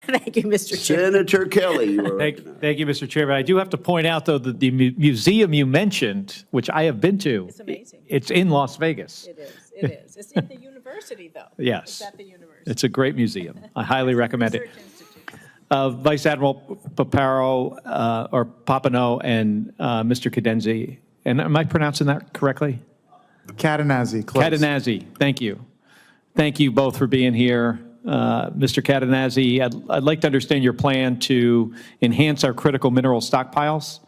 Thank you, Mr. Chairman. Senator Kelly, you are recognized. Thank you, Mr. Chairman. I do have to point out, though, that the museum you mentioned, which I have been to, It's amazing. it's in Las Vegas. It is, it is. It's in the university, though. Yes. It's at the university. It's a great museum. I highly recommend it. Research Institute. Vice Admiral Papineau and Mr. Cadenzi, and am I pronouncing that correctly? Catanazzi, close. Catanazzi, thank you. Thank you both for being here. Mr. Catanazzi, I'd like to understand your plan to enhance our critical mineral stockpiles.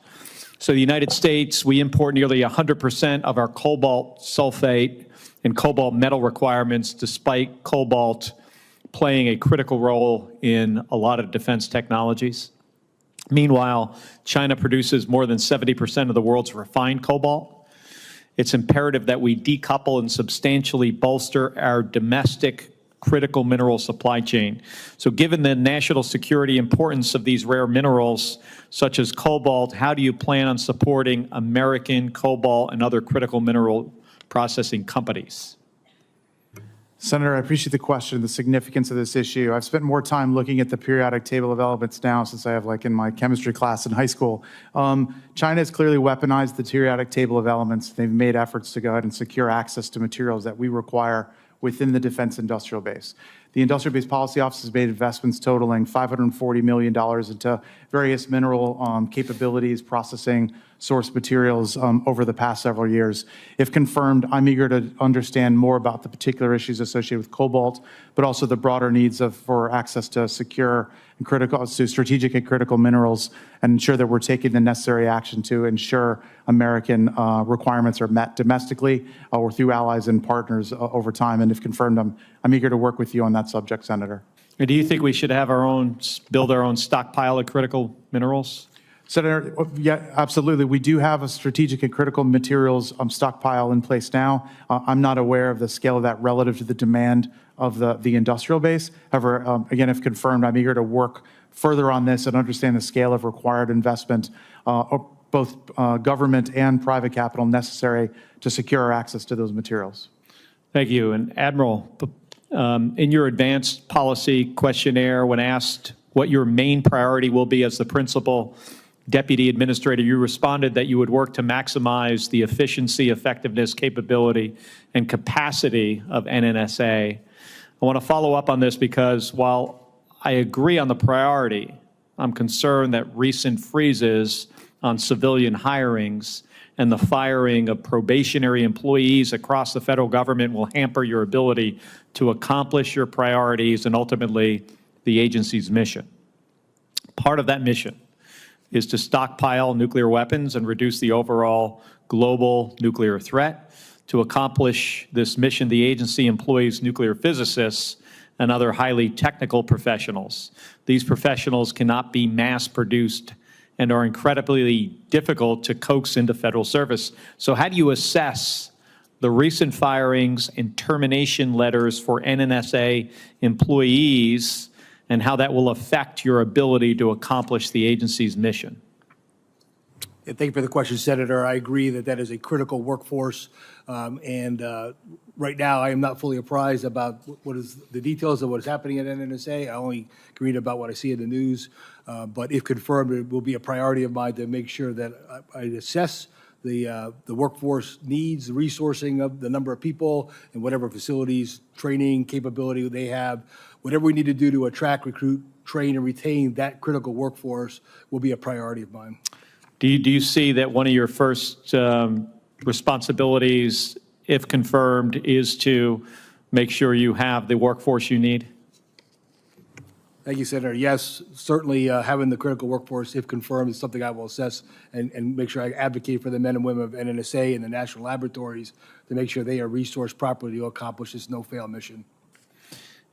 So the United States, we import nearly 100% of our cobalt sulfate and cobalt metal requirements, despite cobalt playing a critical role in a lot of defense technologies. Meanwhile, China produces more than 70% of the world's refined cobalt. It's imperative that we decouple and substantially bolster our domestic critical mineral supply chain. So given the national security importance of these rare minerals, such as cobalt, how do you plan on supporting American cobalt and other critical mineral processing companies? Senator, I appreciate the question, the significance of this issue. I've spent more time looking at the periodic table of elements now since I have like in my chemistry class in high school. China has clearly weaponized the periodic table of elements. They've made efforts to go ahead and secure access to materials that we require within the defense industrial base. The Industrial Base Policy Office has made investments totaling $540 million into various mineral capabilities, processing, source materials over the past several years. If confirmed, I'm eager to understand more about the particular issues associated with cobalt, but also the broader needs for access to secure and strategic and critical minerals, and ensure that we're taking the necessary action to ensure American requirements are met domestically or through allies and partners over time. And if confirmed, I'm eager to work with you on that subject, Senator. And do you think we should have build our own stockpile of critical minerals? Senator, yeah, absolutely. We do have a strategic and critical materials stockpile in place now. I'm not aware of the scale of that relative to the demand of the industrial base. However, again, if confirmed, I'm eager to work further on this and understand the scale of required investment, both government and private capital necessary to secure our access to those materials. Thank you. And Admiral, in your advanced policy questionnaire, when asked what your main priority will be as the principal Deputy Administrator, you responded that you would work to maximize the efficiency, effectiveness, capability, and capacity of NNSA. I want to follow up on this because while I agree on the priority, I'm concerned that recent freezes on civilian hirings and the firing of probationary employees across the federal government will hamper your ability to accomplish your priorities and ultimately the agency's mission. Part of that mission is to stockpile nuclear weapons and reduce the overall global nuclear threat. To accomplish this mission, the agency employs nuclear physicists and other highly technical professionals. These professionals cannot be mass-produced and are incredibly difficult to coax into federal service. So how do you assess the recent firings and termination letters for NNSA employees and how that will affect your ability to accomplish the agency's mission? Thank you for the question, Senator. I agree that that is a critical workforce. Right now, I am not fully apprised about what is the details of what is happening at NNSA. I only can read about what I see in the news. But if confirmed, it will be a priority of mine to make sure that I assess the workforce needs, the resourcing of the number of people and whatever facilities, training, capability they have. Whatever we need to do to attract, recruit, train, and retain that critical workforce will be a priority of mine. Do you see that one of your first responsibilities, if confirmed, is to make sure you have the workforce you need? Thank you, Senator. Yes, certainly having the critical workforce, if confirmed, is something I will assess and make sure I advocate for the men and women of NNSA and the national laboratories to make sure they are resourced properly to accomplish this no-fail mission.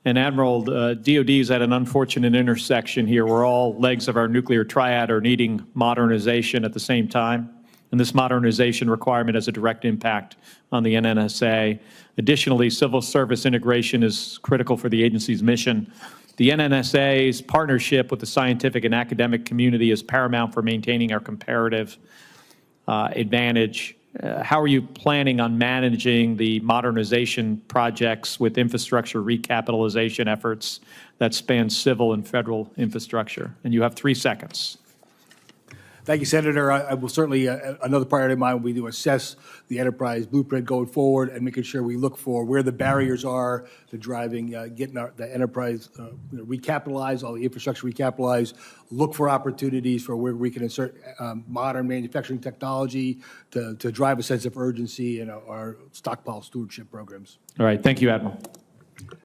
And Admiral, DOD is at an unfortunate intersection here where all legs of our nuclear triad are needing modernization at the same time. And this modernization requirement has a direct impact on the NNSA. Additionally, civil service integration is critical for the agency's mission. The NNSA's partnership with the scientific and academic community is paramount for maintaining our comparative advantage. how are you planning on managing the modernization projects with infrastructure recapitalization efforts that span civil and federal infrastructure? And you have 3 seconds. Thank you, Senator. I will certainly, another priority of mine will be to assess the enterprise blueprint going forward and making sure we look for where the barriers are to driving, getting the enterprise recapitalized, all the infrastructure recapitalized, look for opportunities for where we can insert modern manufacturing technology to drive a sense of urgency in our stockpile stewardship programs. All right. Thank you, Admiral.